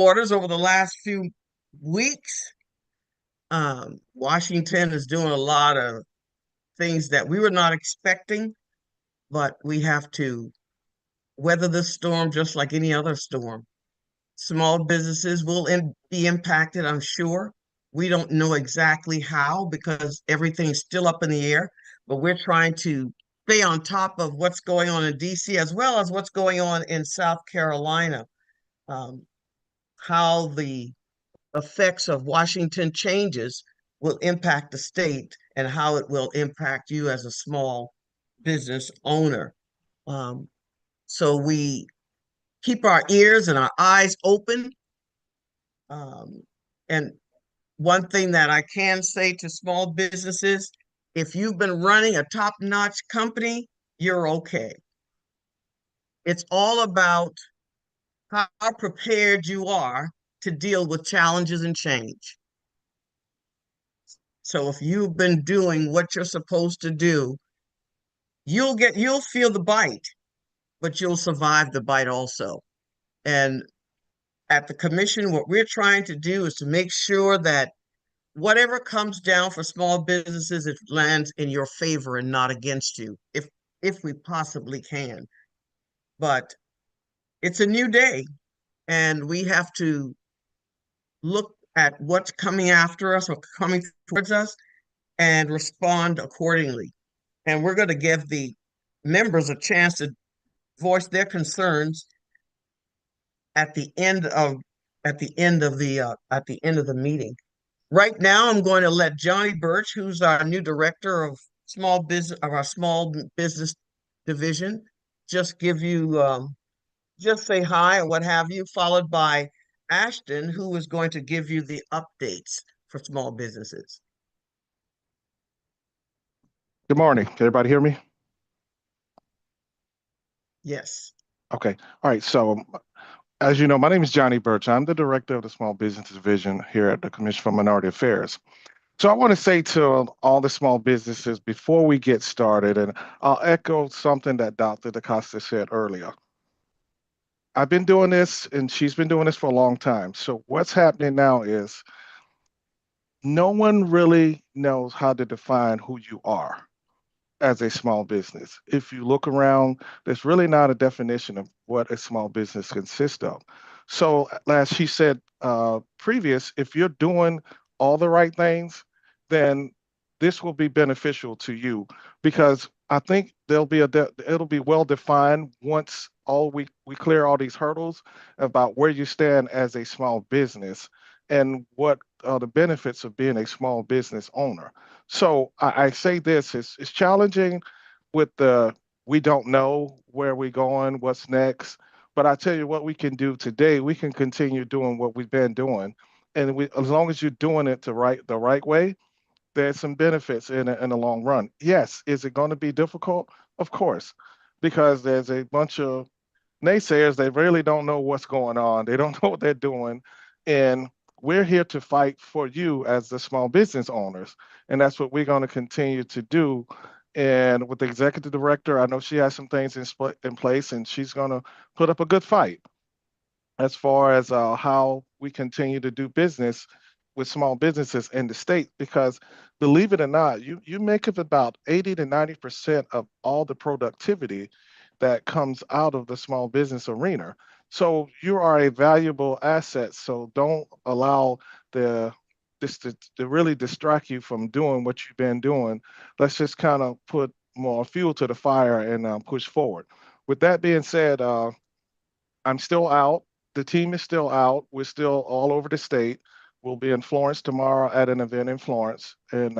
orders over the last few weeks. Washington is doing a lot of things that we were not expecting, but we have to weather the storm just like any other storm. Small businesses will be impacted, I'm sure. We don't know exactly how because everything's still up in the air, but we're trying to stay on top of what's going on in DC as well as what's going on in South Carolina. Um, how the effects of Washington changes will impact the state and how it will impact you as a small business owner. Um, so we keep our ears and our eyes open. Um, and one thing that I can say to small businesses, if you've been running a top-notch company, you're okay. It's all about how prepared you are to deal with challenges and change. So if you've been doing what you're supposed to do, you'll feel the bite, but you'll survive the bite also. And at the commission, what we're trying to do is to make sure that whatever comes down for small businesses, it lands in your favor and not against you, if we possibly can. But it's a new day, and we have to look at what's coming after us or coming towards us and respond accordingly. And we're going to give the members a chance to voice their concerns at the end of at the end of the meeting. Right now, I'm going to let Johnny Birch, who's our new director of our small business division, just give you just say hi or what have you, followed by Ashton, who is going to give you the updates for small businesses. Good morning. Can everybody hear me? Yes. Okay. All right. So, as you know, my name is Johnny Birch. I'm the director of the Small Business Division here at the Commission for Minority Affairs. So, I want to say to all the small businesses before we get started, and I'll echo something that Dr. DaCosta said earlier. I've been doing this, and she's been doing this for a long time. So, what's happening now is no one really knows how to define who you are as a small business. If you look around, there's really not a definition of what a small business consists of. So, as she said previous, if you're doing all the right things, then this will be beneficial to you because I think it'll be well defined once all we clear all these hurdles about where you stand as a small business and what are the benefits of being a small business owner. So I say this, it's challenging with the we don't know where we're going, what's next. But I tell you what we can do today, we can continue doing what we've been doing. And as long as you're doing it the right way, there's some benefits in the long run. Yes, is it going to be difficult? Of course, because there's a bunch of naysayers. They really don't know what's going on. They don't know what they're doing. And we're here to fight for you as the small business owners. And that's what we're going to continue to do. And with the executive director, I know she has some things in place and she's going to put up a good fight as far as how we continue to do business with small businesses in the state. Because believe it or not, you make up about 80 to 90% of all the productivity that comes out of the small business arena. So you are a valuable asset. So don't allow the this to really distract you from doing what you've been doing. Let's just kind of put more fuel to the fire and push forward. With that being said, I'm still out. The team is still out. We're still all over the state. We'll be in Florence tomorrow at an event in Florence. And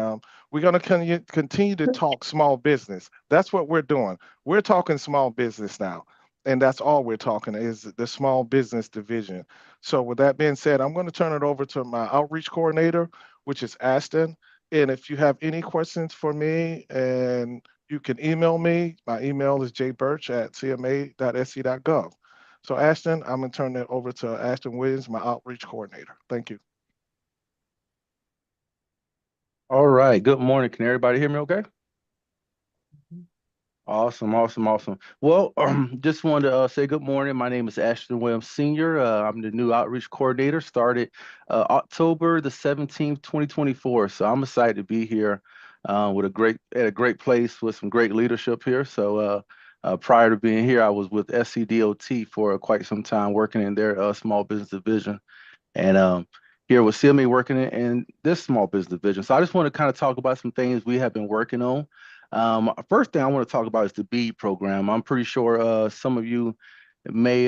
we're going to continue to talk small business. That's what we're doing. We're talking small business now. And that's all we're talking is the small business division. So with that being said, I'm going to turn it over to my outreach coordinator, which is Aston. And if you have any questions for me, and you can email me. My email is jbirch@cma.sc.gov. So Ashton, I'm gonna turn it over to Ashton Williams, my outreach coordinator. Thank you. All right. Good morning. Can everybody hear me okay? Awesome, awesome, awesome. Well, just wanted to say good morning. My name is Ashton Williams Sr. I'm the new outreach coordinator, started October the 17th, 2024. So I'm excited to be here with at a great place with some great leadership here. Prior to being here, I was with SCDOT for quite some time working in their small business division. And here with CMA working in this small business division. So I just want to kind of talk about some things we have been working on. First thing I want to talk about is the BEAD program. I'm pretty sure some of you may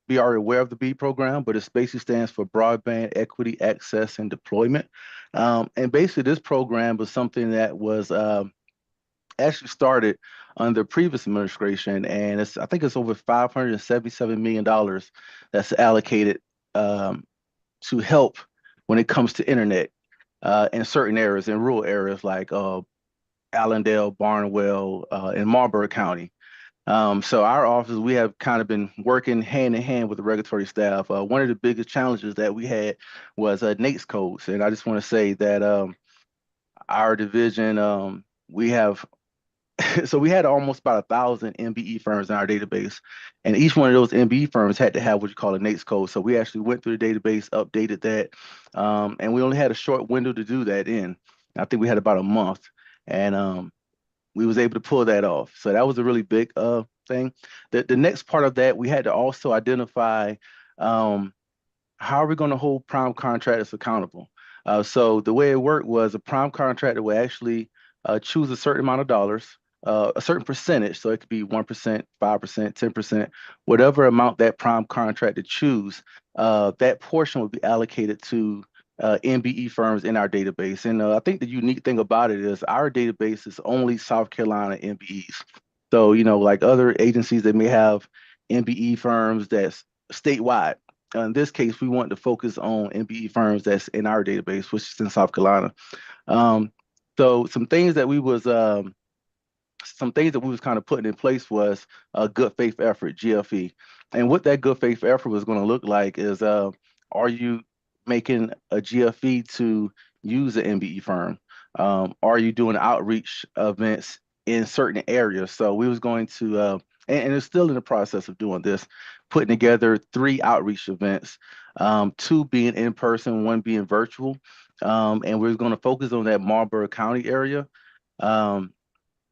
be already aware of the BEAD program, but it basically stands for Broadband Equity Access and Deployment. And basically, this program was something that was actually started under previous administration, and I think it's over $577 million that's allocated um, to help when it comes to internet in certain areas, in rural areas like Allendale, Barnwell, and Marlborough County. So our office, we have kind of been working hand in hand with the regulatory staff. One of the biggest challenges that we had was NAICS codes, and I just want to say that our division, we have so we had almost about 1,000 MBE firms in our database, and each one of those MBE firms had to have what you call a NAICS code. So we actually went through the database, updated that, and we only had a short window to do that in. I think we had about a month, and we was able to pull that off. So that was a really big thing. The next part of that, we had to also identify um, how are we going to hold prime contractors accountable. So the way it worked was a prime contractor would actually choose a certain amount of dollars, a certain percentage. So it could be 1%, 5%, 10%, whatever amount that prime contractor choose, that portion would be allocated to MBE firms in our database. And I think the unique thing about it is our database is only South Carolina MBEs. So, like other agencies that may have MBE firms that's statewide. In this case, we want to focus on MBE firms that's in our database, which is in South Carolina. Um, so some things that we was kind of putting in place was a good faith effort, GFE. And what that good faith effort was going to look like is, are you making a GFE to use an MBE firm? Are you doing outreach events in certain areas? So we was going to, and it's still in the process of doing this, putting together 3 outreach events, 2 being in person, 1 being virtual. And we're going to focus on that Marlborough County area. Um,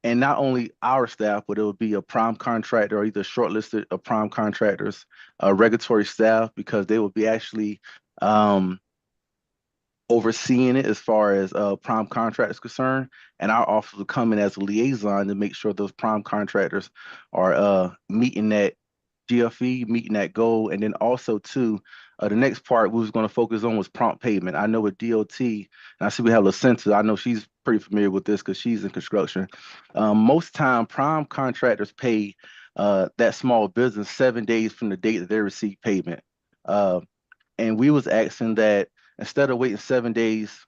and not only our staff, but it would be a prime contractor or either shortlisted of prime contractors, regulatory staff, because they would be actually um, overseeing it as far as prime contract is concerned. And our office will come in as a liaison to make sure those prime contractors are meeting that GFE, meeting that goal. And then also too, the next part we was going to focus on was prompt payment. I know with DOT, and I see we have LaCenta, I know she's pretty familiar with this because she's in construction. Most time prime contractors pay that small business 7 days from the date that they receive payment. Uh, and we was asking that instead of waiting 7 days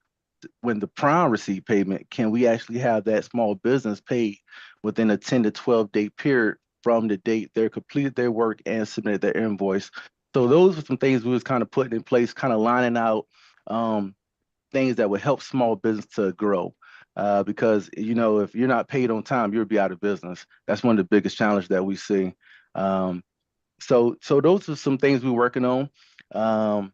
when the prime receive payment, can we actually have that small business paid within a 10 to 12 day period from the date they completed their work and submitted their invoice? So those are some things we was kind of putting in place, kind of lining out um, things that would help small business to grow. Because if you're not paid on time, you'll be out of business. That's one of the biggest challenges that we see. Um, so those are some things we're working on. Um,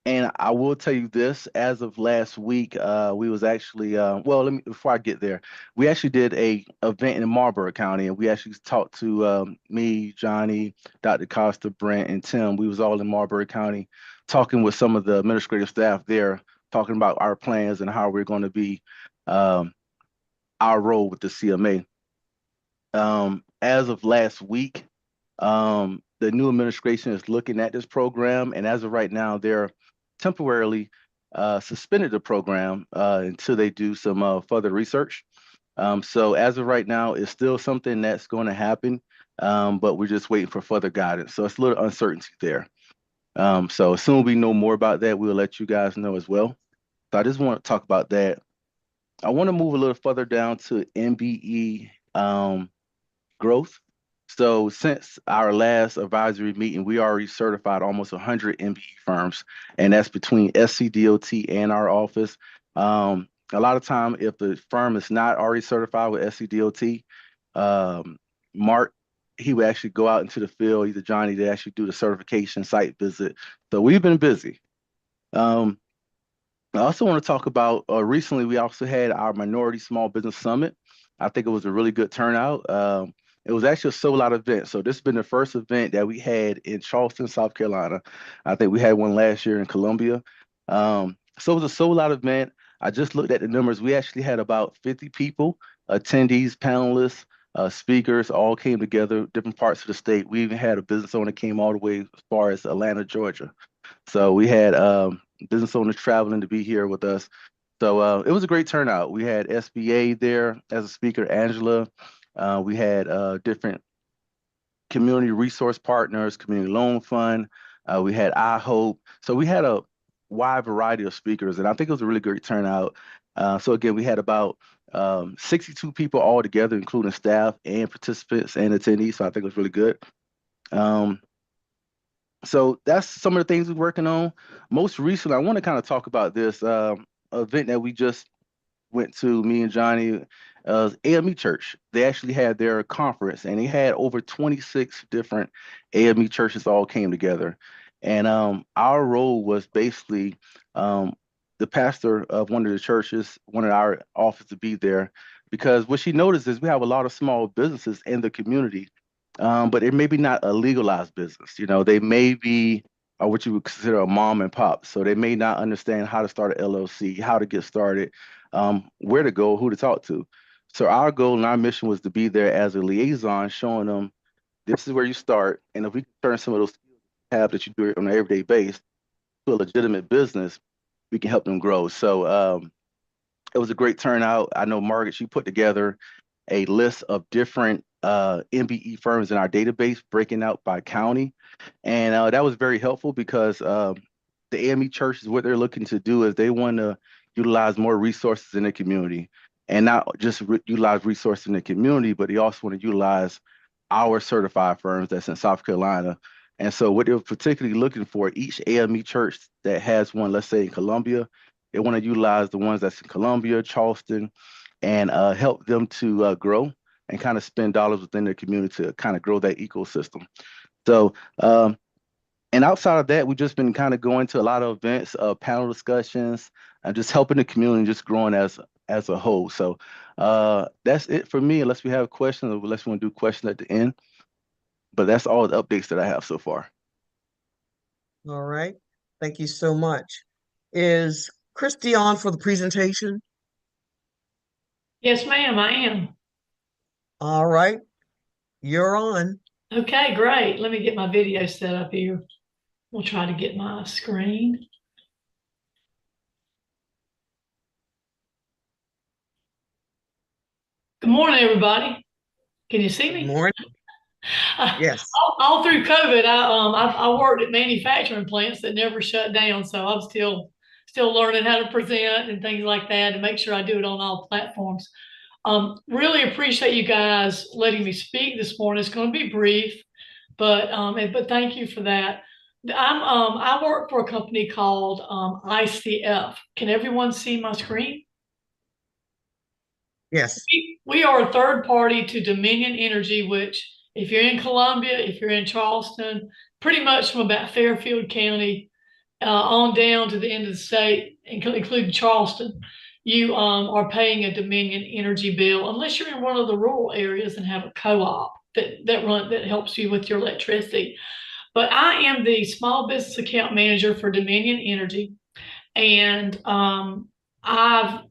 and I will tell you this, as of last week, we was actually, well, let me, before I get there, we actually did a event in Marlborough County, and we actually talked to me, Johnny, Dr. Costa, Brent, and Tim. We was all in Marlborough County talking with some of the administrative staff there, talking about our plans and how we're going to be um, our role with the CMA. As of last week, the new administration is looking at this program, and as of right now, they're temporarily suspended the program until they do some further research. So as of right now, it's still something that's going to happen, but we're just waiting for further guidance. So it's a little uncertainty there. So as soon as we know more about that, we'll let you guys know as well. So I just want to talk about that. I want to move a little further down to MBE growth. So since our last advisory meeting, we already certified almost 100 MBE firms, and that's between SCDOT and our office. A lot of time, if the firm is not already certified with SCDOT, Mark, he would actually go out into the field, either Johnny, to actually do the certification site visit. So we've been busy. I also want to talk about recently, we also had our Minority Small Business Summit. I think it was a really good turnout. It was actually a sold out event. So this has been the first event that we had in Charleston, South Carolina. I think we had one last year in Columbia. So it was a sold out event. I just looked at the numbers. We actually had about 50 people, attendees, panelists, speakers, all came together, different parts of the state. We even had a business owner came all the way as far as Atlanta, Georgia. So we had business owners traveling to be here with us. So it was a great turnout. We had SBA there as a speaker, Angela. We had different community resource partners, community loan fund. We had iHope. So we had a wide variety of speakers, and I think it was a really great turnout. So again, we had about 62 people all together, including staff and participants and attendees. So I think it was really good. So that's some of the things we're working on. Most recently, I want to kind of talk about this event that we just went to, me and Johnny, AME Church. They actually had their conference, and they had over 26 different AME churches all came together. And our role was basically the pastor of one of the churches wanted our office to be there, because what she noticed is we have a lot of small businesses in the community, but it may be not a legalized business. You know, they may be what you would consider a mom and pop. So they may not understand how to start an LLC, how to get started, where to go, who to talk to. So our goal and our mission was to be there as a liaison, showing them this is where you start. And if we can turn some of those skills you have that you do on an everyday basis to a legitimate business, we can help them grow. So it was a great turnout. I know Margaret, she put together a list of different MBE firms in our database, breaking out by county. And that was very helpful because the AME churches, what they're looking to do is they want to utilize more resources in the community, and not just utilize resources in the community, but they also want to utilize our certified firms that's in South Carolina. And so what they're particularly looking for, each AME church that has one, let's say in Columbia, they want to utilize the ones that's in Columbia, Charleston, and help them to grow and kind of spend dollars within their community to kind of grow that ecosystem. So, and outside of that, we've just been kind of going to a lot of events, panel discussions, and just helping the community, just growing as a whole. So that's it for me, unless we have questions or unless we want to do questions at the end. But that's all the updates that I have so far. All right. Thank you so much. Is Christy on for the presentation? Yes, ma'am, I am. All right. You're on. Okay, great. Let me get my video set up here. We'll try to get my screen. Good morning, everybody. Can you see me? Good morning. Yes. All through COVID, I worked at manufacturing plants that never shut down, so I'm still learning how to present and things like that, and make sure I do it on all platforms. Really appreciate you guys letting me speak this morning. It's going to be brief, but thank you for that. I work for a company called ICF. Can everyone see my screen? Yes. We are a third party to Dominion Energy, which if you're in Columbia, if you're in Charleston, pretty much from about Fairfield County on down to the end of the state, including Charleston, you are paying a Dominion Energy bill, unless you're in one of the rural areas and have a co-op that helps you with your electricity. But I am the small business account manager for Dominion Energy, and I've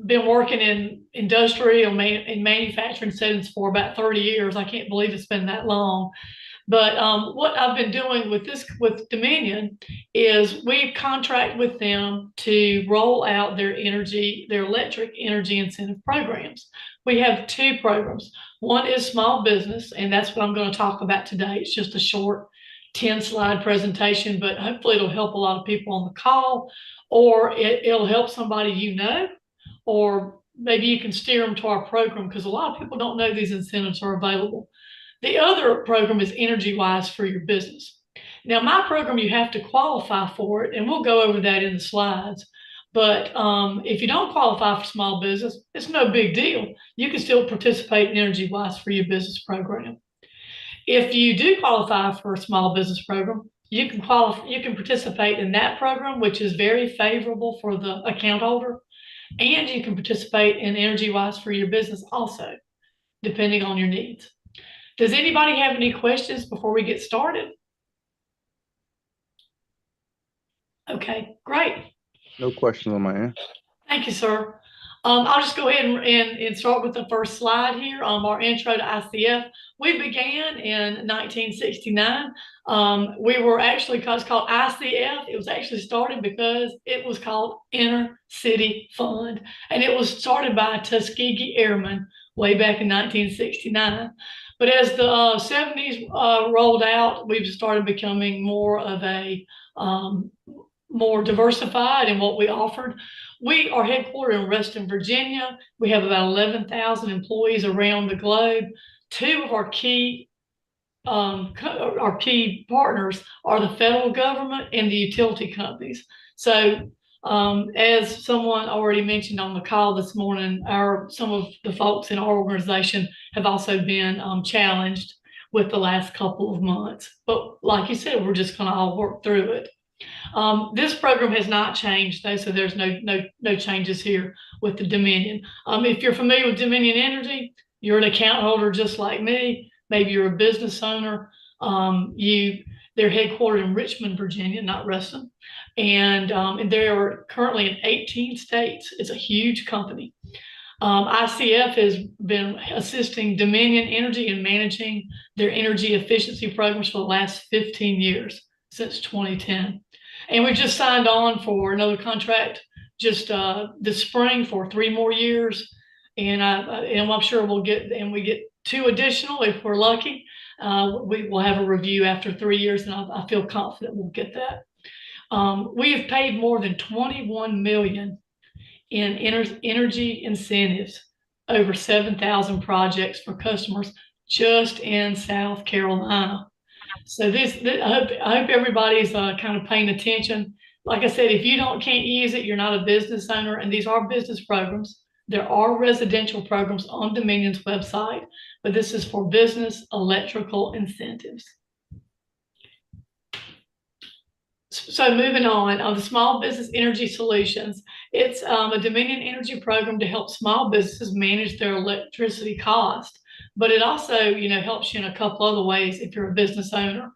been working in industrial and manufacturing settings for about 30 years. I can't believe it's been that long. But what I've been doing with Dominion is we contract with them to roll out their electric energy incentive programs. We have two programs. One is small business, and that's what I'm going to talk about today. It's just a short 10-slide presentation, but hopefully it'll help a lot of people on the call, or it'll help somebody you know, or maybe you can steer them to our program, because a lot of people don't know these incentives are available. The other program is Energy Wise for your business. Now, my program, you have to qualify for it, and we'll go over that in the slides. But if you don't qualify for small business, it's no big deal. You can still participate in Energy Wise for your business program. If you do qualify for a small business program, you can participate in that program, which is very favorable for the account holder, and you can participate in Energy Wise for your business also, depending on your needs. Does anybody have any questions before we get started? Okay, great. No questions on my end. Thank you, sir. I'll just go ahead and start with the first slide here, our intro to ICF. We began in 1969. We were actually, it's called ICF. It was actually started because it was called Inner City Fund, and it was started by Tuskegee Airmen way back in 1969. But as the 70s rolled out, we've started becoming more of a more diversified in what we offered. We are headquartered in Reston, Virginia. We have about 11,000 employees around the globe. Two of our key partners are the federal government and the utility companies. So as someone already mentioned on the call this morning, some of the folks in our organization have also been challenged with the last couple of months. But like you said, we're just going to all work through it. This program has not changed though, so there's no changes here with the Dominion. If you're familiar with Dominion Energy, you're an account holder just like me. Maybe you're a business owner. They're headquartered in Richmond, Virginia, not Reston, and they are currently in 18 states. It's a huge company. ICF has been assisting Dominion Energy in managing their energy efficiency programs for the last 15 years, since 2010. And we just signed on for another contract just this spring for 3 more years. And I'm sure we get 2 additional if we're lucky. We will have a review after 3 years, and I feel confident we'll get that. We have paid more than $21 million in energy incentives, over 7,000 projects for customers just in South Carolina. So I hope everybody's kind of paying attention. Like I said, if you can't use it, you're not a business owner, and these are business programs. There are residential programs on Dominion's website, but this is for business electrical incentives. So moving on, the Small Business Energy Solutions. It's a Dominion Energy program to help small businesses manage their electricity cost. But it also, helps you in a couple other ways if you're a business owner.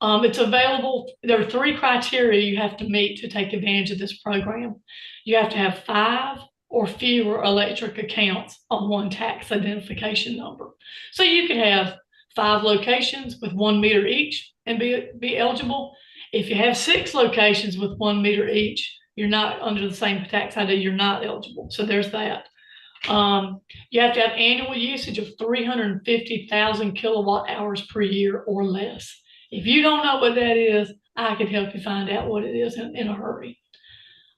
It's available. There are 3 criteria you have to meet to take advantage of this program. You have to have 5 or fewer electric accounts on one tax identification number. So you could have 5 locations with 1 meter each and be eligible. If you have 6 locations with 1 meter each, you're not under the same tax ID, you're not eligible. So there's that. You have to have annual usage of 350,000 kilowatt hours per year or less. If you don't know what that is, I can help you find out what it is in a hurry.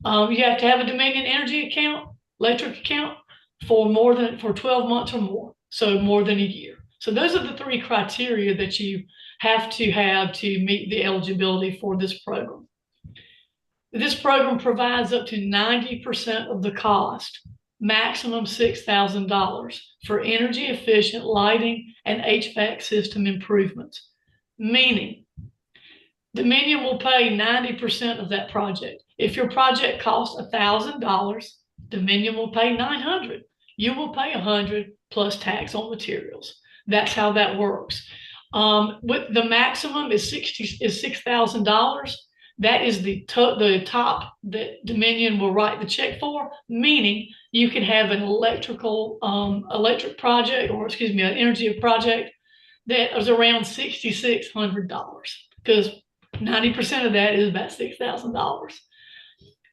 You have to have a Dominion Energy account, electric account, for 12 months or more, so more than a year. So those are the 3 criteria that you have to meet the eligibility for this program. This program provides up to 90% of the cost, maximum $6,000, for energy efficient lighting and HVAC system improvements. Meaning, Dominion will pay 90% of that project. If your project costs $1,000, Dominion will pay $900. You will pay $100 plus tax on materials. That's how that works. With the maximum is $6,000. That is the top that Dominion will write the check for, meaning you can have an electric project, or an energy project that is around $6,600, because 90% of that is about $6,000.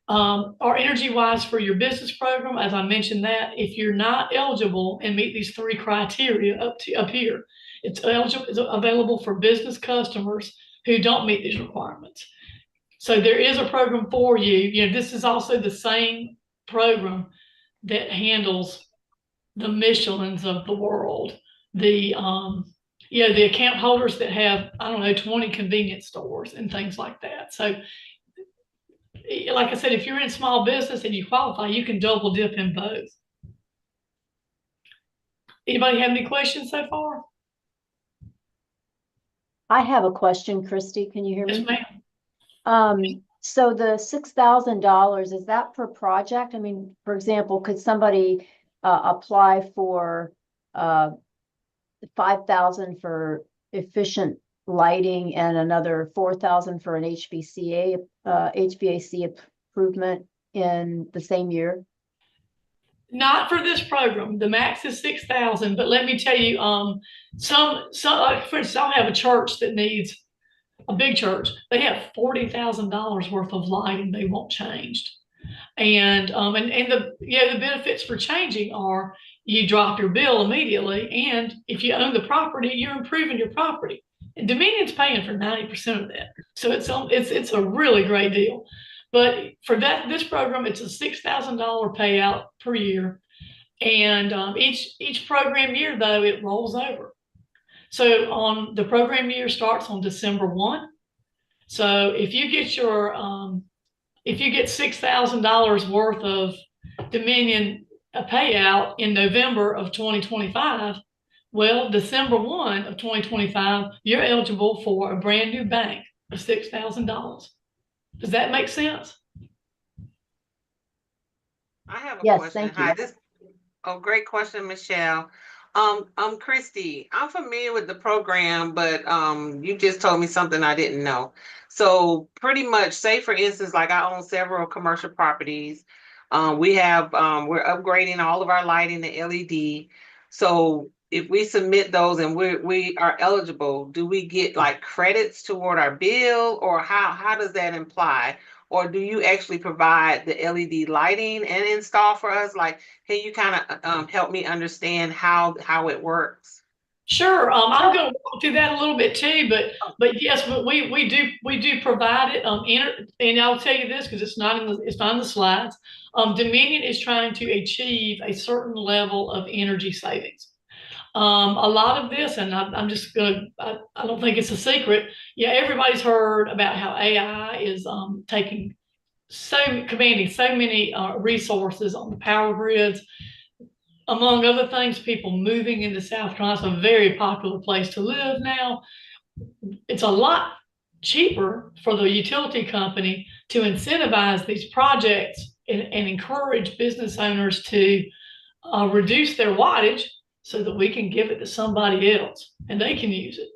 Our Energy Wise for your business program, as I mentioned, that if you're not eligible and meet these 3 criteria up here, it's available for business customers who don't meet these requirements. So there is a program for you. This is also the same program that handles the Michelins of the world, the account holders that have, 20 convenience stores and things like that. So like I said, if you're in small business and you qualify, you can double dip in both. Anybody have any questions so far? I have a question, Christy. Can you hear Yes, me? ma'am. So the $6,000, is that per project? I mean, for example, could somebody apply for 5,000 for efficient lighting and another 4,000 for an HVAC improvement in the same year? Not for this program. The max is 6,000, but let me tell you, some like for instance, I'll have a church that needs a big church. They have $40,000 worth of lighting they want changed. And the benefits for changing are you drop your bill immediately, and if you own the property, you're improving your property. And Dominion's paying for 90% of that, so it's a really great deal. But for this program, it's a $6,000 payout per year, and each program year though it rolls over. So on the program year starts on December 1. So if you get $6,000 worth of Dominion payout in November of 2025, well, December 1 of 2025, you're eligible for a brand new bank of $6,000. Does that make sense? I have a Yes, question. thank you. Hi, great question, Michelle. Christy, I'm familiar with the program, but you just told me something I didn't know. So pretty much, say for instance, like I own several commercial properties. We're upgrading all of our lighting to LED. So if we submit those and we are eligible, do we get like credits toward our bill, or how does that imply? Or do you actually provide the LED lighting and install for us? Like, can you kind of help me understand how it works? Sure. I'm going to walk through that a little bit too, but yes, but we do provide it. And I'll tell you this because it's not in the slides. Dominion is trying to achieve a certain level of energy savings. A lot of this, and I'm just gonna, I don't think it's a secret. Yeah, everybody's heard about how AI is commanding so many resources on the power grids. Among other things, people moving into South Carolina. It's a very popular place to live now. It's a lot cheaper for the utility company to incentivize these projects and encourage business owners to reduce their wattage so that we can give it to somebody else and they can use it.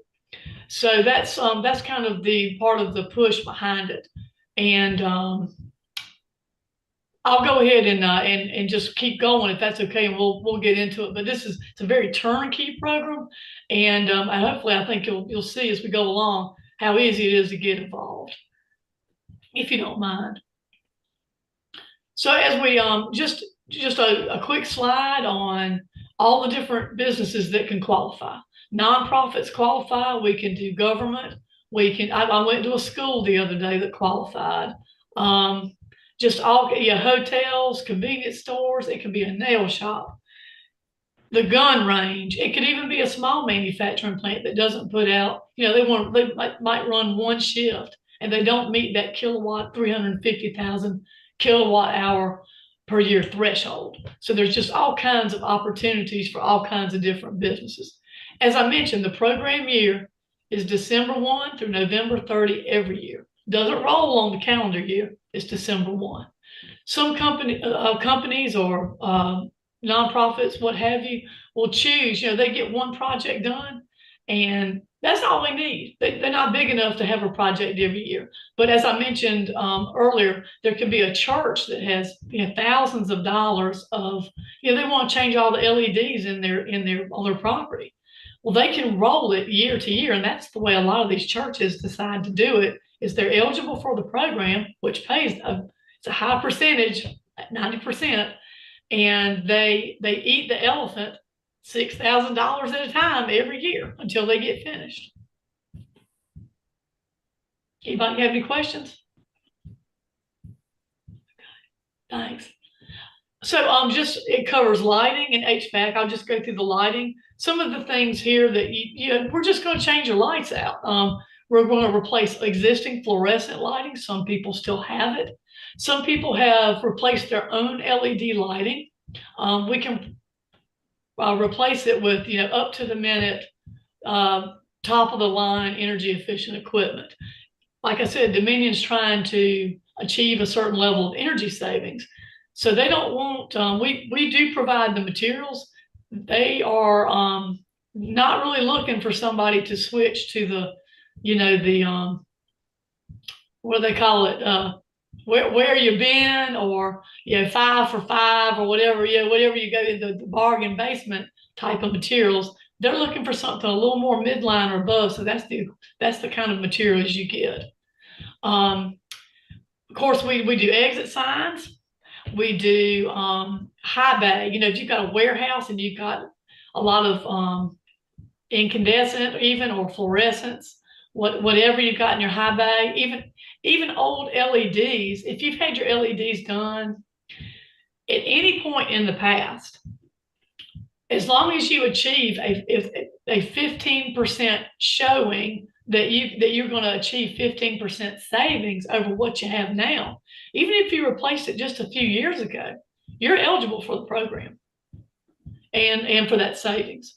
So that's kind of the part of the push behind it. And I'll go ahead and just keep going if that's okay, and we'll get into it. But it's a very turnkey program, and hopefully I think you'll see as we go along how easy it is to get involved, if you don't mind. So as we just a quick slide on all the different businesses that can qualify. Nonprofits qualify. We can do government. I went to a school the other day that qualified. Just hotels, convenience stores. It could be a nail shop, the gun range. It could even be a small manufacturing plant that doesn't put out. They might run one shift and they don't meet that 350,000 kilowatt hour per year threshold. So there's just all kinds of opportunities for all kinds of different businesses. As I mentioned, the program year is December 1 through November 30 every year. Doesn't roll on the calendar year. It's December 1. Some companies or nonprofits, what have you, will choose, they get one project done and that's all they need. They're not big enough to have a project every year. But as I mentioned earlier, there could be a church that has thousands of dollars of, they want to change all the LEDs on their property. Well, they can roll it year to year, and that's the way a lot of these churches decide to do it. Is they're eligible for the program, which pays it's a high percentage, 90%, and they eat the elephant $6,000 at a time every year until they get finished. Anybody have any questions? Thanks. So it covers lighting and HVAC. I'll just go through the lighting. Some of the things here that we're just going to change your lights out. We're going to replace existing fluorescent lighting. Some people still have it. Some people have replaced their own LED lighting. We can replace it with, up to the minute, top of the line energy efficient equipment. Like I said, Dominion's trying to achieve a certain level of energy savings. So they don't want, we do provide the materials. They are not really looking for somebody to switch to the, what do they call it? Where you been, or 5 for 5 or whatever, whatever you go in the bargain basement type of materials. They're looking for something a little more midline or above. So that's the kind of materials you get. Of course, we do exit signs. We do high bay. If you've got a warehouse and you've got a lot of incandescent even or fluorescence, whatever you've got in your high bay, even old LEDs, if you've had your LEDs done at any point in the past, as long as you achieve a 15% showing that you're going to achieve 15% savings over what you have now, even if you replaced it just a few years ago, you're eligible for the program and for that savings.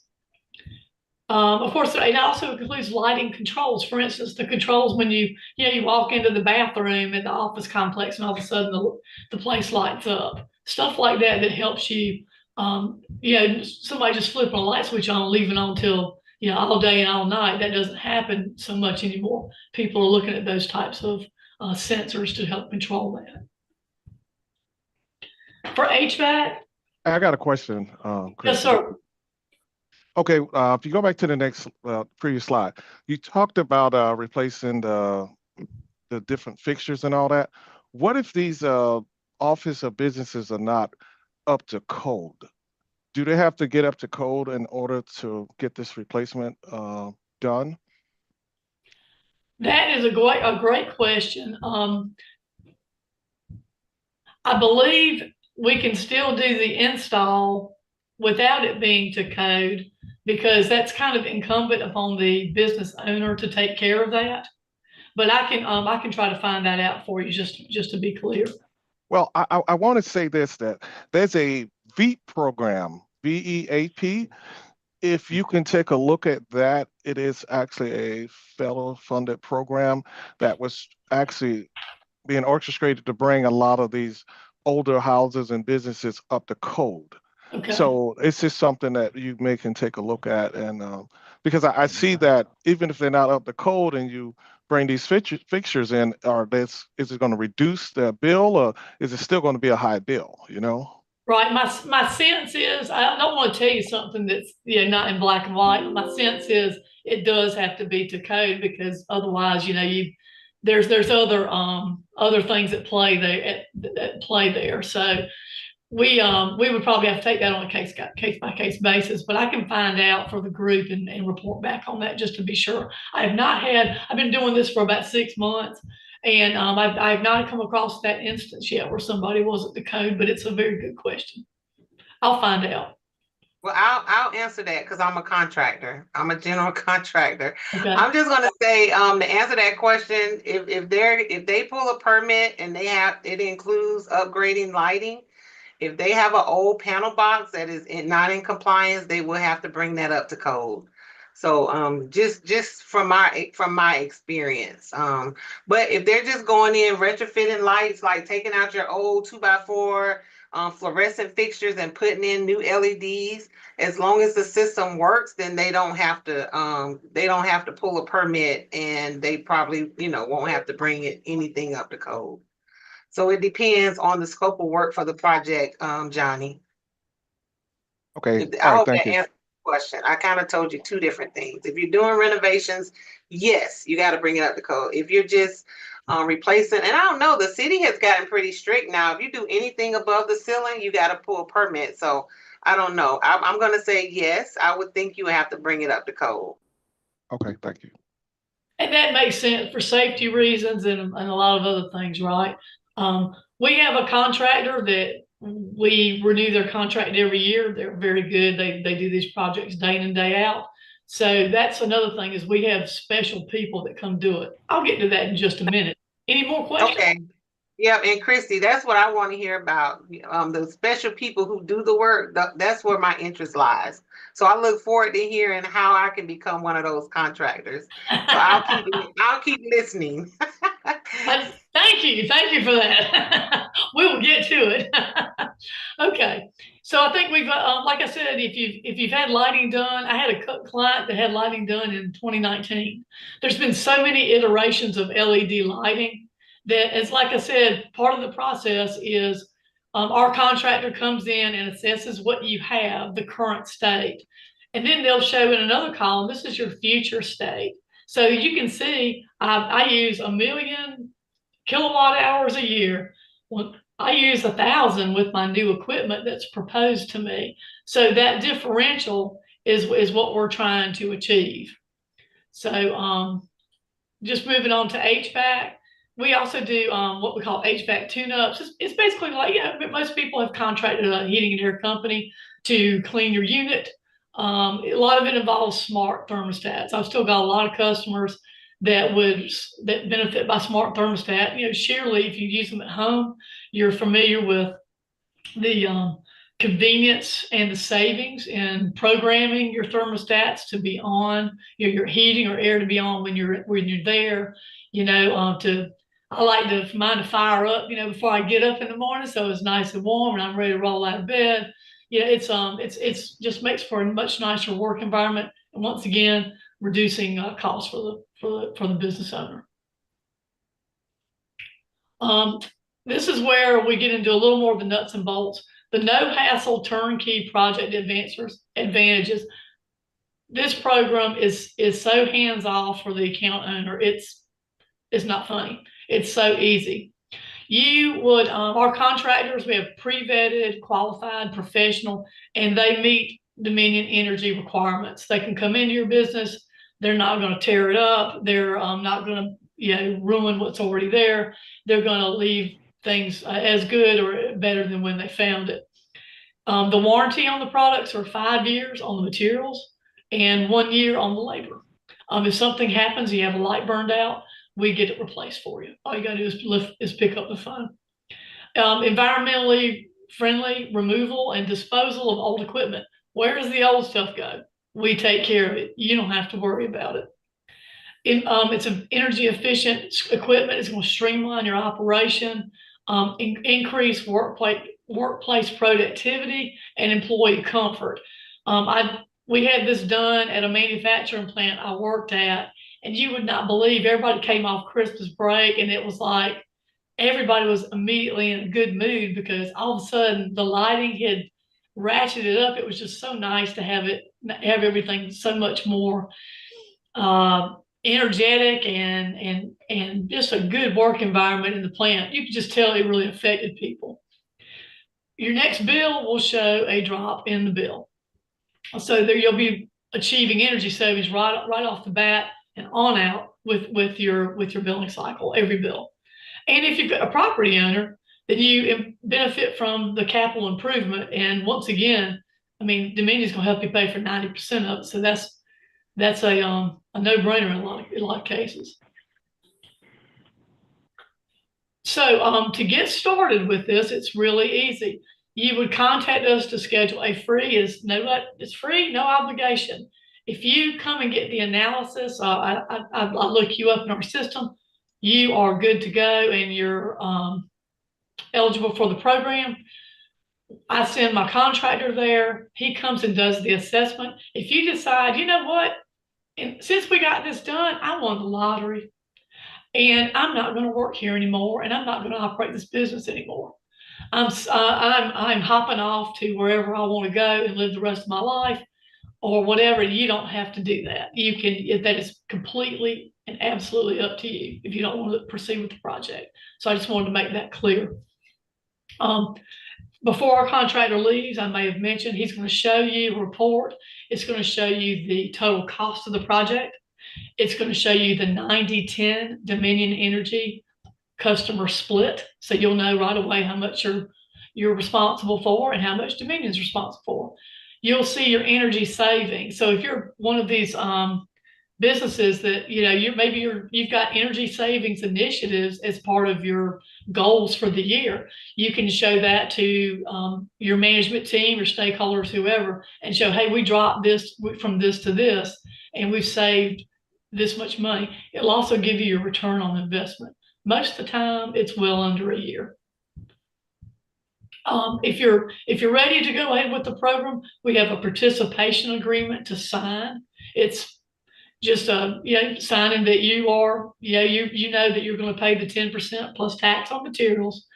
Of course, it also includes lighting controls. For instance, the controls when you walk into the bathroom at the office complex and all of a sudden the place lights up. Stuff like that helps you. Somebody just flipping a light switch on, leaving on till all day and all night. That doesn't happen so much anymore. People are looking at those types of sensors to help control that. For HVAC, I got a question. yes, sir. Okay, if you go back to the next previous slide, you talked about replacing the different fixtures and all that. What if these office or businesses are not up to code? Do they have to get up to code in order to get this replacement done? That is a great question. I believe we can still do the install without it being to code, because that's kind of incumbent upon the business owner to take care of that. But I can try to find that out for you just to be clear. Well, I want to say this, that there's a VEAP program, VEAP. If you can take a look at that, it is actually a federal funded program that was actually being orchestrated to bring a lot of these older houses and businesses up to code. Okay. So it's just something that you can take a look at, and because I see that even if they're not up to code and you bring these fixtures in, is it going to reduce the bill, or is it still going to be a high bill? Right. My sense is, I don't want to tell you something that's not in black and white. My sense is it does have to be to code, because otherwise, there's other things at play there. So we would probably have to take that on a case by case basis, but I can find out for the group and report back on that just to be sure. I've been doing this for about 6 months, and I've not come across that instance yet where somebody wasn't the code, but it's a very good question. I'll find out. Well, I'll answer that because I'm a contractor. I'm a general contractor. Okay. I'm just gonna say, to answer that question, if they pull a permit and it includes upgrading lighting, if they have an old panel box that is not in compliance, they will have to bring that up to code. So just from my experience. But if they're just going in retrofitting lights, like taking out your old 2x4 fluorescent fixtures and putting in new LEDs, as long as the system works, then they don't have to pull a permit, and they probably won't have to bring anything up to code. So it depends on the scope of work for the project, Johnny. Okay. I All hope right, that thank you. answers the question. I kind of told you two different things. If you're doing renovations, yes, you got to bring it up to code. If you're just replacing, and I don't know, the city has gotten pretty strict now. If you do anything above the ceiling, you got to pull a permit. So I don't know. I'm going to say yes. I would think you would have to bring it up to code. Okay, thank you. And that makes sense for safety reasons and a lot of other things, right? We have a contractor that we renew their contract every year. They're very good. They do these projects day in and day out. So that's another thing is we have special people that come do it. I'll get to that in just a minute. Any more questions? Okay. Yep, and Christy, that's what I want to hear about. The special people who do the work, that's where my interest lies. So I look forward to hearing how I can become one of those contractors. So I'll keep listening. Thank you for that. We will get to it. Okay, so I think we've, like I said, if you've had lighting done, I had a client that had lighting done in 2019. There's been so many iterations of LED lighting that, as like I said, part of the process is our contractor comes in and assesses what you have, the current state, and then they'll show in another column, this is your future state. So you can see I use 1 million kilowatt hours a year. Well, I use 1,000 with my new equipment that's proposed to me. So that differential is what we're trying to achieve. So just moving on to HVAC. We also do what we call HVAC tune-ups. It's basically like, most people have contracted a heating and air company to clean your unit. A lot of it involves smart thermostats. I've still got a lot of customers that benefit by smart thermostat. Surely if you use them at home, you're familiar with the convenience and the savings in programming your thermostats to be on, your heating or air to be on when you're there. I like for mine to fire up, before I get up in the morning, so it's nice and warm and I'm ready to roll out of bed. It's just makes for a much nicer work environment, and once again, reducing costs for the business owner. This is where we get into a little more of the nuts and bolts. The no hassle turnkey project advantages. This program is so hands off for the account owner. It's not funny. It's so easy. Our contractors, we have pre-vetted, qualified, professional, and they meet Dominion Energy requirements. They can come into your business. They're not going to tear it up. They're not going to, ruin what's already there. They're going to leave things as good or better than when they found it. The warranty on the products are 5 years on the materials and 1 year on the labor. If something happens, you have a light burned out, we get it replaced for you. All you got to do is pick up the phone. Environmentally friendly removal and disposal of old equipment. Where does the old stuff go? We take care of it. You don't have to worry about it. It's an energy efficient equipment. It's going to streamline your operation, increase workplace productivity and employee comfort. We had this done at a manufacturing plant I worked at, and you would not believe, everybody came off Christmas break and it was like everybody was immediately in a good mood because all of a sudden the lighting had ratcheted up. It was just so nice to have everything so much more energetic and just a good work environment in the plant. You could just tell it really affected people. Your next bill will show a drop in the bill. So there you'll be achieving energy savings right off the bat and on out with your billing cycle, every bill. And if you've got a property owner, then you benefit from the capital improvement. And once again, Dominion's going to help you pay for 90% of it. So that's a no-brainer in a lot of cases. So to get started with this, it's really easy. You would contact us to schedule a free, it's free, no obligation. If you come and get the analysis, I look you up in our system, you are good to go and you're eligible for the program. I send my contractor there. He comes and does the assessment. If you decide, you know what, and since we got this done, I won the lottery and I'm not going to work here anymore and I'm not going to operate this business anymore. I'm hopping off to wherever I want to go and live the rest of my life or whatever. You don't have to do that. You can, that is completely and absolutely up to you if you don't want to proceed with the project. So I just wanted to make that clear. Before our contractor leaves, I may have mentioned he's going to show you a report. It's going to show you the total cost of the project. It's going to show you the 90-10 Dominion Energy customer split. So you'll know right away how much you're responsible for and how much Dominion's responsible for. you'll see your energy savings. So if you're one of these businesses that, you know, you've got energy savings initiatives as part of your goals for the year, you can show that to your management team or stakeholders, whoever, and show, hey, we dropped this from this to this, and we've saved this much money. It'll also give you your return on investment. Most of the time, it's well under a year. If you're ready to go ahead with the program, we have a participation agreement to sign. It's just signing that you are, you know that you're going to pay the 10% plus tax on materials.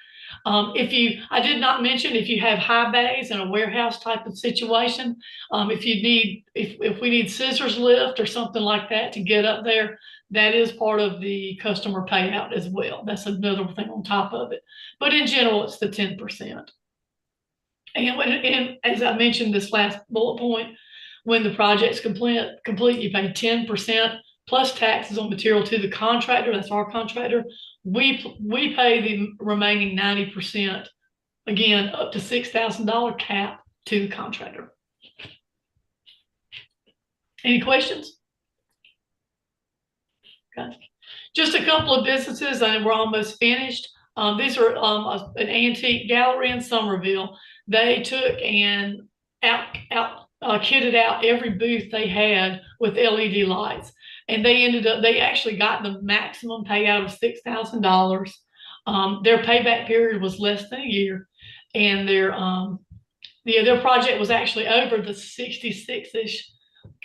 I did not mention, if you have high bays in a warehouse type of situation, if we need scissors lift or something like that to get up there, that is part of the customer payout as well. That's another thing on top of it. But in general, it's the 10%. And as I mentioned, this last bullet point, when the project's complete, you pay 10% plus taxes on material to the contractor. That's our contractor. We pay the remaining 90%, again, up to $6,000 cap to the contractor. Any questions? Okay. Just a couple of businesses, and we're almost finished. These are an antique gallery in Summerville. They took and kitted out every booth they had with LED lights, and they actually got the maximum payout of $6,000. Their payback period was less than a year, and their project was actually over the 66-ish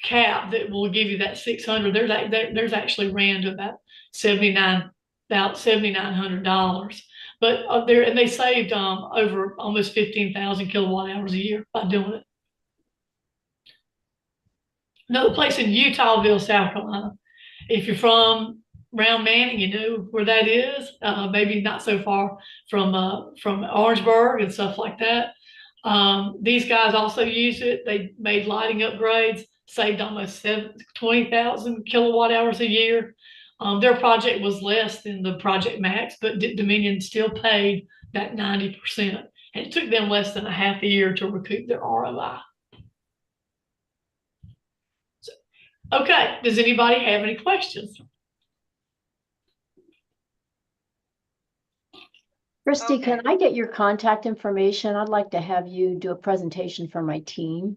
cap that will give you that 600. There's actually ran to about $7,900. But they saved over almost 15,000 kilowatt hours a year by doing it. Another place in Utahville, South Carolina. If you're from around Manning, you know where that is. Maybe not so far from Orangeburg and stuff like that. These guys also use it. They made lighting upgrades, saved almost 20,000 kilowatt hours a year. Their project was less than the Project Max, but Dominion still paid that 90%. And it took them less than a half a year to recoup their ROI. So, okay, does anybody have any questions? Christy, Okay. can I get your contact information? I'd like to have you do a presentation for my team.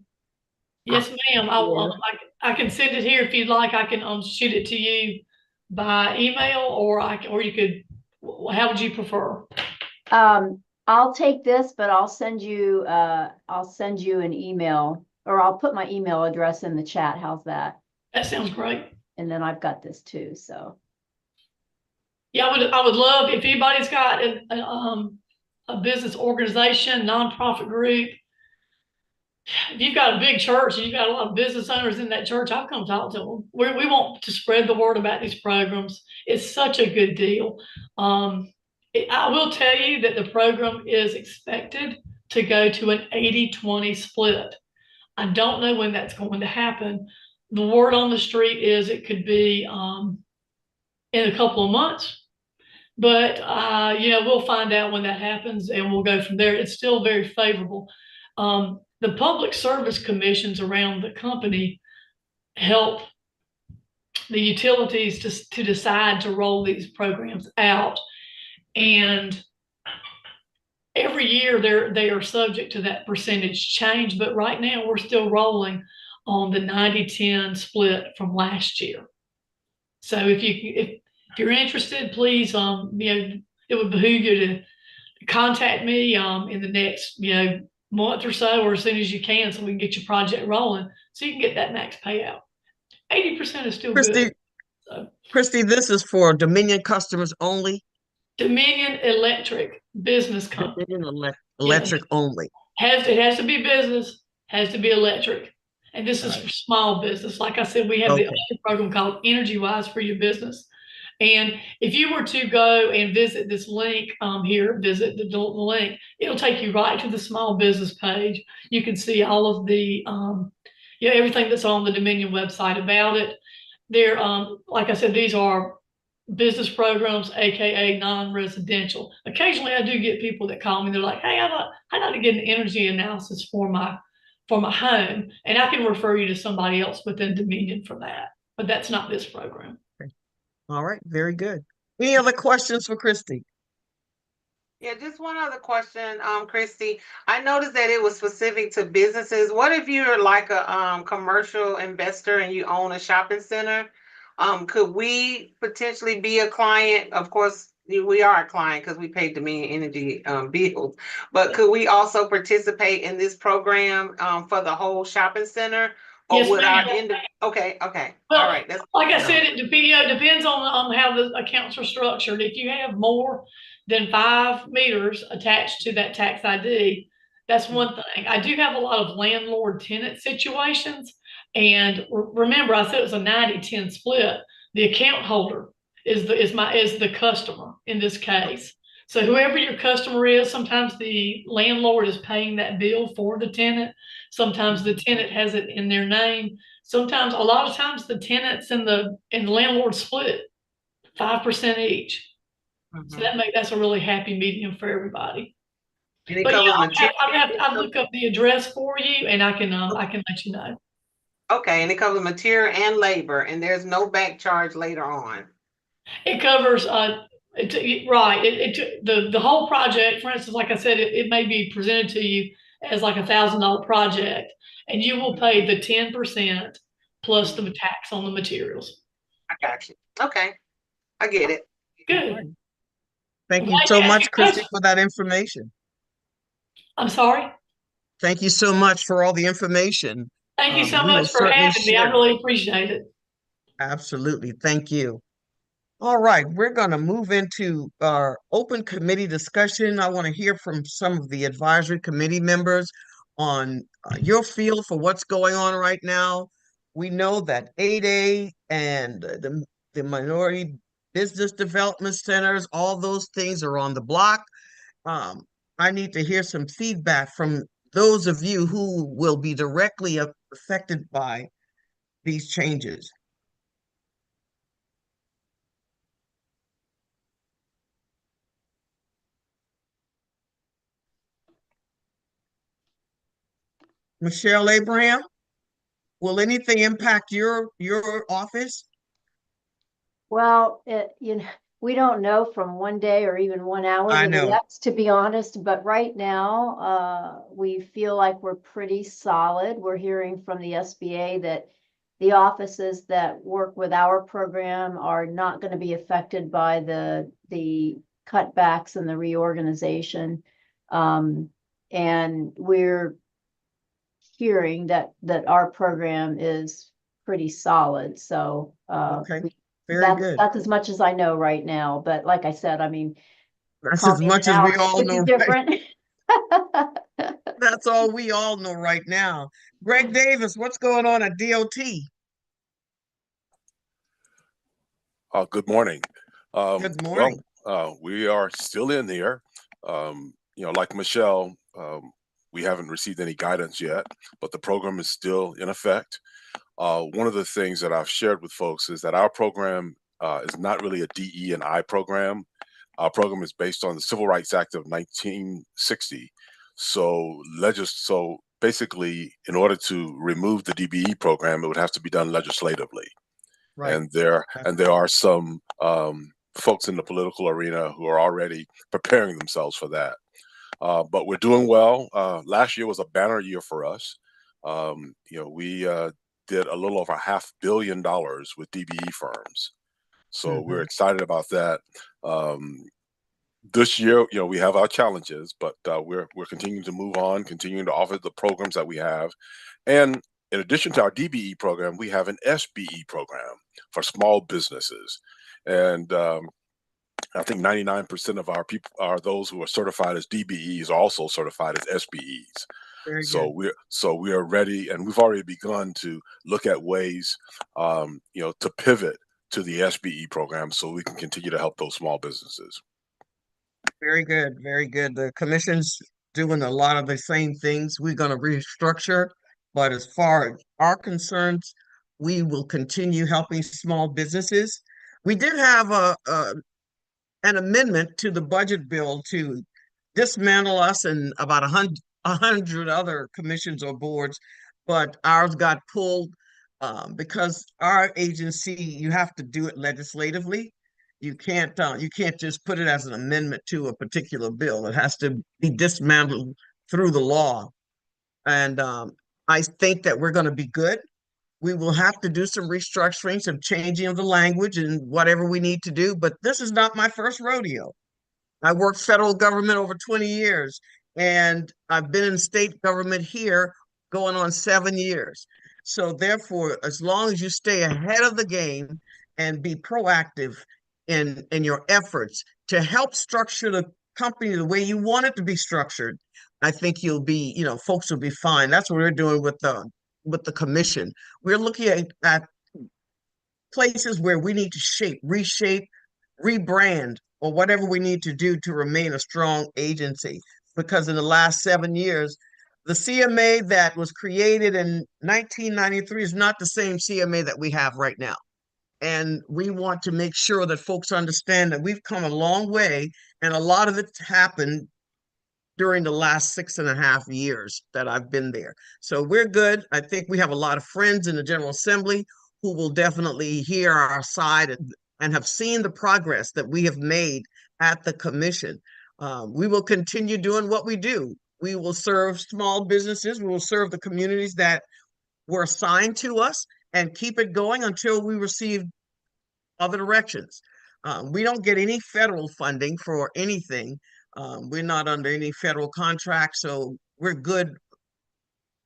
Yes, ma'am. I can send it here if you'd like. I can shoot it to you by email, or you could. How would you prefer? I'll take this, but I'll send you an email, or I'll put my email address in the chat. How's that? That sounds great. And then I've got this too, so. Yeah, I would love if anybody's got a business organization, nonprofit group. If you've got a big church and you've got a lot of business owners in that church, I'll come talk to them. We want to spread the word about these programs. It's such a good deal. I will tell you that the program is expected to go to an 80-20 split. I don't know when that's going to happen. The word on the street is it could be in a couple of months. But, we'll find out when that happens, and we'll go from there. It's still very favorable. The public service commissions around the company help the utilities to decide to roll these programs out. And every year they are subject to that percentage change. But right now we're still rolling on the 90-10 split from last year. So if you're interested, please, it would behoove you to contact me in the next, month or so, or as soon as you can, so we can get your project rolling, so you can get that max payout. 80% is still good. So, Christy, this is for Dominion customers only? Dominion Electric Business Company. Dominion Electric only. It has to be business, has to be electric. And this is for small business. Like I said, we have the program called Energy Wise for your business. And if you were to go and visit this link here, visit the link, it'll take you right to the small business page. You can see all of the, everything that's on the Dominion website about it. They're, like I said, these are business programs, AKA non-residential. Occasionally I do get people that call me. They're like, hey, I'd like to get an energy analysis for my for my home, and I can refer you to somebody else within Dominion for that, but that's not this program. All right, very good. Any other questions for Christy? Yeah, just one other question, Christy. I noticed that it was specific to businesses. What if you're like a commercial investor and you own a shopping center? Could we potentially be a client? Of course, we are a client because we pay Dominion Energy bills. But could we also participate in this program for the whole shopping center? Or Yes, would our ma'am. okay, all Well, right. That's like I no. said, depends on how the accounts are structured. If you have more than 5 meters attached to that tax ID, that's one thing. I do have a lot of landlord tenant situations. And remember, I said it was a 90-10 split. The account holder is the customer in this case. So whoever your customer is, sometimes the landlord is paying that bill for the tenant. Sometimes the tenant has it in their name. Sometimes, a lot of times, the tenants and the landlord split 5% each. So that's a really happy medium for everybody. And it But yeah, covers material. I'll look up the address for you, and I can let you know. Okay, and it covers material and labor, and there's no back charge later on. It covers right. The whole project, for instance, like I said, it may be presented to you as like $1,000 project, and you will pay the 10% plus the tax on the materials. I got you. Okay, I get it. Good. Thank you so much, Christy, for that information. I'm sorry. Thank you so much for all the information. Thank you so We will much for certainly having me. I share. really appreciate it. Absolutely. Thank you. All right, we're going to move into our open committee discussion. I want to hear from some of the advisory committee members on your feel for what's going on right now. We know that 8A and the minority business development centers, all those things are on the block. I need to hear some feedback from those of you who will be directly affected by these changes. Michelle Abraham, will anything impact your office? Well, we don't know from one day or even 1 hour I to the know. next, to be honest, but right now, we feel like we're pretty solid. We're hearing from the SBA that the offices that work with our program are not going to be affected by the cutbacks and the reorganization. And we're hearing that our program is pretty solid. So Okay, very good. that's as much as I know right now. But like I said, I mean, That's as much as we all know right. different. That's all we all know right now. Greg Davis, what's going on at DOT? Good morning. Good morning. Well, we are still in here. Like Michelle, we haven't received any guidance yet, but the program is still in effect. One of the things that I've shared with folks is that our program is not really a DE&I program. Our program is based on the Civil Rights Act of 1960. So basically, in order to remove the DBE program, it would have to be done legislatively. Right. And there are some folks in the political arena who are already preparing themselves for that. But we're doing well. Last year was a banner year for us. We did a little over $500 million with DBE firms. So we're excited about that. This year, we have our challenges, but we're continuing to move on, continuing to offer the programs that we have. And in addition to our DBE program, we have an SBE program for small businesses. And I think 99% of our people are those who are certified as DBEs, are also certified as SBEs. So we are ready, and we've already begun to look at ways, to pivot to the SBE program so we can continue to help those small businesses. Very good, very good. The commission's doing a lot of the same things. We're going to restructure, but as far as our concerns, we will continue helping small businesses. We did have an amendment to the budget bill to dismantle us and about 100 other commissions or boards, but ours got pulled because our agency, you have to do it legislatively. You can't just put it as an amendment to a particular bill. It has to be dismantled through the law. And I think that we're going to be good. We will have to do some restructuring, some changing of the language and whatever we need to do. But this is not my first rodeo. I worked federal government over 20 years, and I've been in state government here going on 7 years. So therefore, as long as you stay ahead of the game and be proactive in your efforts to help structure the company the way you want it to be structured, I think you'll be, folks will be fine. That's what we're doing with the commission. We're looking at places where we need to reshape, rebrand, or whatever we need to do to remain a strong agency. Because in the last 7 years, the CMA that was created in 1993 is not the same CMA that we have right now. And we want to make sure that folks understand that we've come a long way, and a lot of it's happened during the last 6.5 years that I've been there. So we're good. I think we have a lot of friends in the General Assembly who will definitely hear our side and have seen the progress that we have made at the commission. We will continue doing what we do. We will serve small businesses. We will serve the communities that were assigned to us and keep it going until we receive other directions. We don't get any federal funding for anything. We're not under any federal contract, so we're good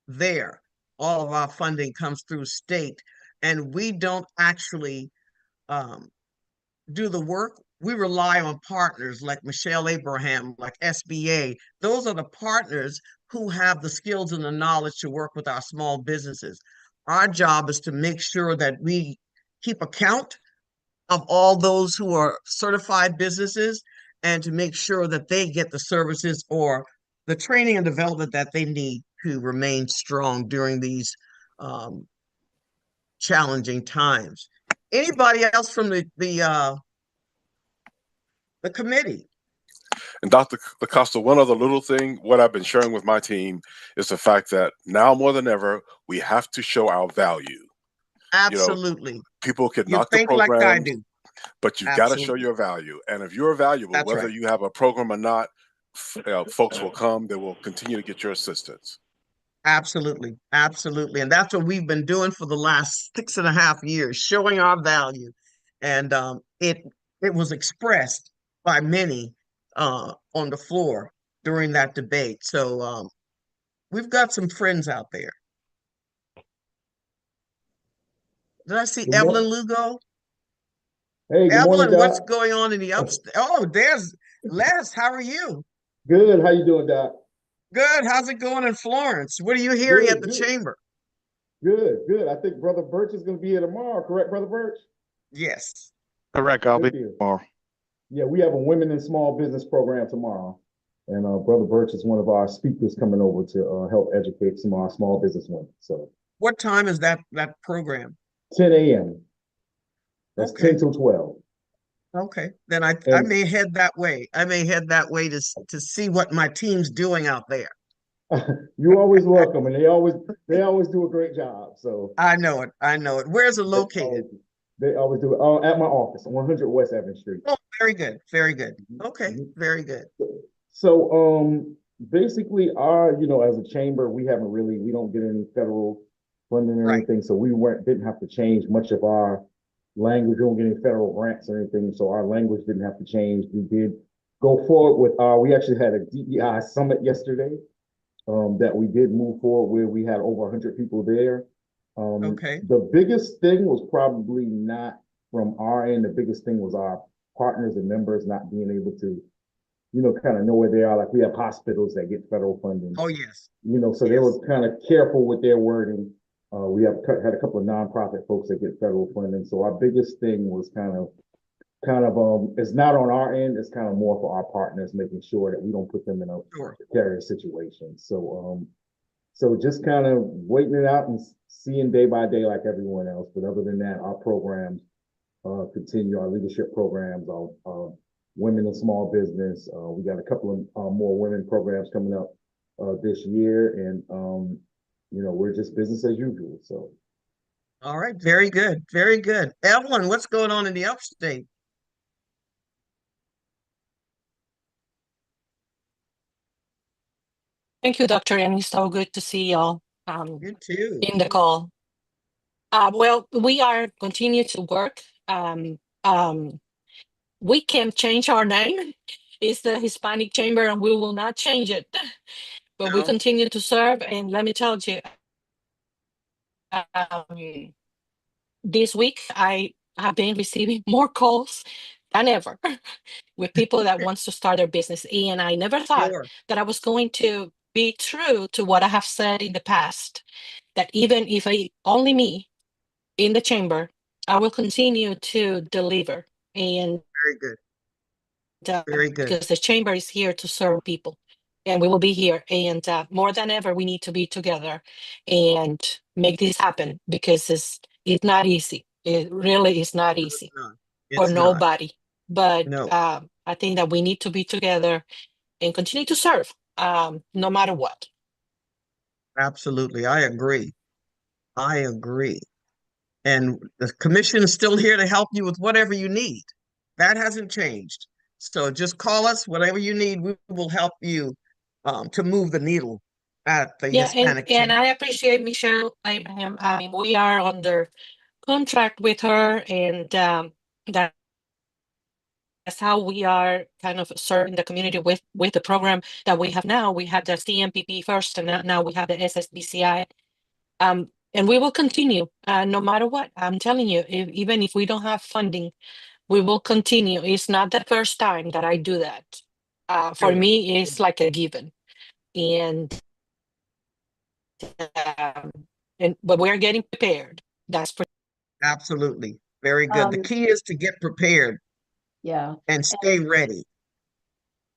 there. All of our funding comes through state, and we don't actually do the work. We rely on partners like Michelle Abraham, like SBA. Those are the partners who have the skills and the knowledge to work with our small businesses. Our job is to make sure that we keep account of all those who are certified businesses and to make sure that they get the services or the training and development that they need to remain strong during these challenging times. Anybody else from the committee? And Dr. Acosta, one other little thing, what I've been sharing with my team is the fact that now more than ever, we have to show our value. Absolutely. People could You knock the think like I program, do. but you've got to show Absolutely. your value. And if you're valuable, That's whether right. you have a program or not, folks will come. They will continue to get your assistance. Absolutely. Absolutely. And that's what we've been doing for the last 6.5 years, showing our value. And it was expressed by many on the floor during that debate. So we've got some friends out there. Did I see Good Evelyn morning. Lugo? Hey, good morning, Evelyn, what's Doc. going on in the upstate? Oh, there's Les. How are you? Good. How you doing, Doc? Good. How's it going in Florence? What are you hearing at Good, the good, chamber? good. I think Brother Birch is going to be here tomorrow, correct, Brother Birch? Yes. Correct. I'll Good be deal. tomorrow. Yeah, we have a Women in Small Business program tomorrow. And Brother Birch is one of our speakers coming over to help educate some of our small business women. So What time is that program? 10 a.m. That's Okay. 10 till 12. Okay. Then I And may head that way. I may head that way to see what my team's doing out there. you're always welcome, and they always do a great job. So I know it. I know it. Where's it located? they always do it at my office, 100 West Evans Street. Oh, very good. Very good. Okay. Mhm. Very good. So basically as a chamber, we don't get any federal funding or Right. anything. So we didn't have to change much of our language. We don't get any federal grants or anything. So our language didn't have to change. We did go forward with we actually had a DEI summit yesterday that we did move forward where we had over 100 people there. Okay. The biggest thing was probably not from our end. The biggest thing was our partners and members not being able to kind of know where they are. Like we have hospitals that get federal funding, Oh, yes. so they were kind of careful with their wording. We had a couple of nonprofit folks that get federal funding. So our biggest thing was kind of it's not on our end. It's kind of more for our partners, making sure that we don't put them in a Sure. precarious situation. So just kind of waiting it out and seeing day by day like everyone else. But other than that, our programs continue, our leadership programs, our women in small business. We got a couple of more women programs coming up this year, and we're just business as usual. So. All right, very good, very good. Evelyn, what's going on in the upstate? Thank you, Dr. And it's so good to see y'all You too. in the call. Well, we are continue to work. We can change our name. It's the Hispanic Chamber, and we will not change it. But we No, continue to serve. And let me tell you, um, this week I have been receiving more calls than ever with people that wants to start their business. And I never thought sure. that I was going to be true to what I have said in the past, that even if only me in the chamber, I will continue to deliver. And Very good, very good. because the chamber is here to serve people, and we will be here. And more than ever, we need to be together and make this happen, because it's not easy. It really is not No, it's easy not. for It's not. nobody. But No, I think that we need to be together and continue to serve, no matter what. absolutely. I agree. I agree. And the commission is still here to help you with whatever you need. That hasn't changed. So just call us, whatever you need, we will help you to move the needle at the Yeah, Hispanic and Chamber. I appreciate Michelle Abraham. I mean, we are under contract with her, and that's how we are kind of serving the community with the program that we have now. We had the CMPP first, and now we have the SSBCI. And we will continue, no matter what. I'm telling you, even if we don't have funding, we will continue. It's not the first time that I do that. For Sure. me, it's like a given. And um, but we're getting prepared. That's for Absolutely. Very good. The key is to get prepared Yeah. and stay ready.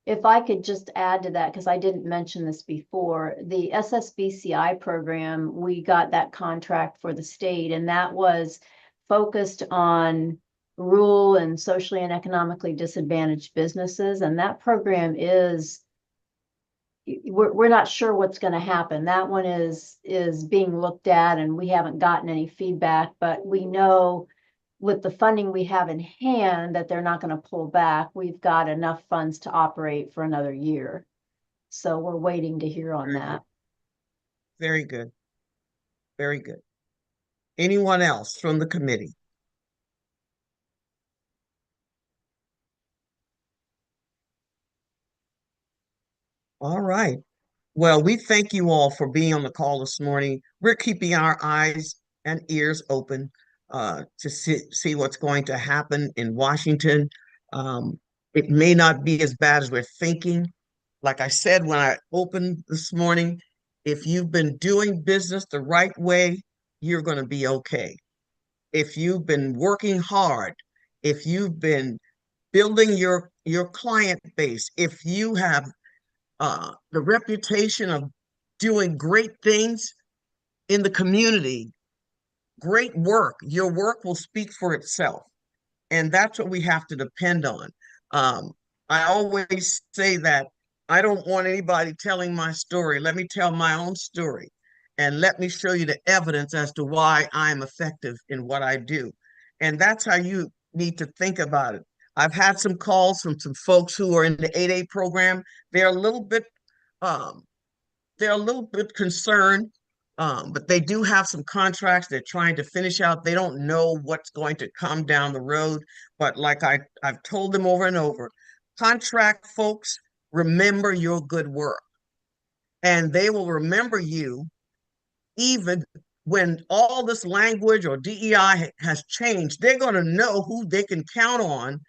If I could just add to that, because I didn't mention this before, the SSBCI program, we got that contract for the state, and that was focused on rural and socially and economically disadvantaged businesses. And that program we're not sure what's going to happen. That one is being looked at, and we haven't gotten any feedback, but we know with the funding we have in hand that they're not going to pull back. We've got enough funds to operate for another year. So we're waiting to hear on Very that. good. Very good. Very good. Anyone else from the committee? All right. Well, we thank you all for being on the call this morning. We're keeping our eyes and ears open to see what's going to happen in Washington. It may not be as bad as we're thinking. Like I said when I opened this morning, if you've been doing business the right way, you're going to be okay. If you've been working hard, if you've been building your client base, if you have the reputation of doing great things in the community, great work, your work will speak for itself. And that's what we have to depend on. I always say that I don't want anybody telling my story. Let me tell my own story and let me show you the evidence as to why I'm effective in what I do. And that's how you need to think about it. I've had some calls from some folks who are in the 8A program. They're a little bit um, they're a little bit concerned, but they do have some contracts they're trying to finish out. They don't know what's going to come down the road. But like I've told them over and over, contract folks, remember your good work. And they will remember you even when all this language or DEI has changed. They're going to know who they can count on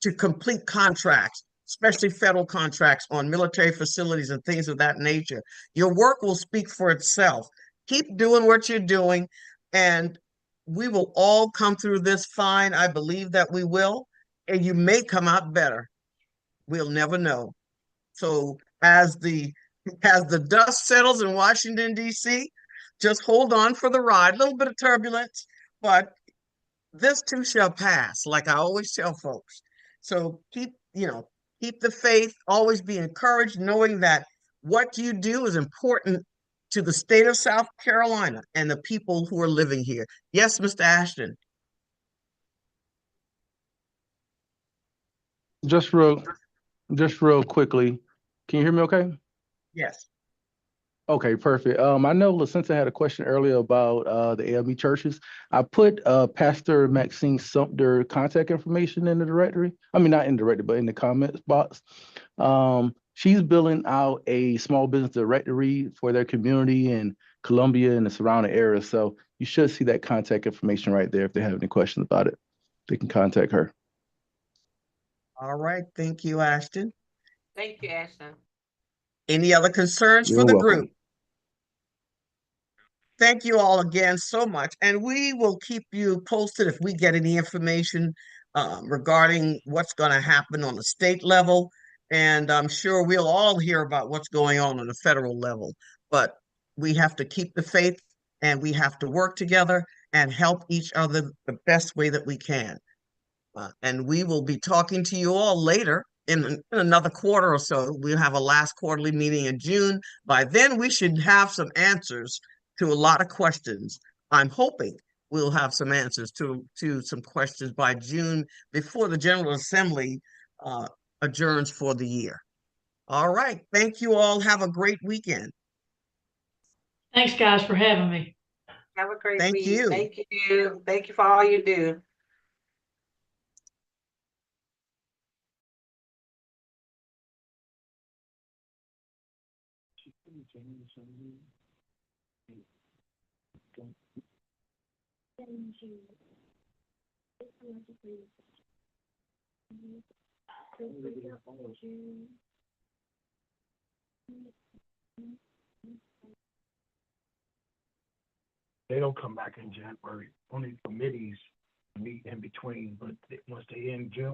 to complete contracts, especially federal contracts on military facilities and things of that nature. Your work will speak for itself. Keep doing what you're doing, and we will all come through this fine. I believe that we will, and you may come out better. We'll never know. So as the dust settles in Washington, D.C., just hold on for the ride. A little bit of turbulence, but this too shall pass, like I always tell folks. So keep the faith, always be encouraged, knowing that what you do is important to the state of South Carolina and the people who are living here. Yes, Mr. Ashton. Just real quickly, can you hear me okay? Yes. Okay, perfect. I know LaCenta had a question earlier about the AME churches. I put Pastor Maxine Sumter contact information in the directory. I mean, not in the directory, but in the comments box. She's building out a small business directory for their community in Columbia and the surrounding area. So you should see that contact information right there. If they have any questions about it, they can contact her. All right. Thank you, Ashton. Thank you, Ashton. Any other concerns for You're the welcome. group? Thank you all again so much. And we will keep you posted if we get any information regarding what's going to happen on the state level. And I'm sure we'll all hear about what's going on the federal level. But we have to keep the faith and we have to work together and help each other the best way that we can. And we will be talking to you all later in another quarter or so. We'll have a last quarterly meeting in June. By then, we should have some answers to a lot of questions. I'm hoping we'll have some answers to some questions by June before the General Assembly adjourns for the year. All right. Thank you all. Have a great weekend. Thanks, guys, for having me. Have a great Thank week. you. Thank you. Thank you for all you do. They don't come back in January. Only committees meet in between, but once they end June,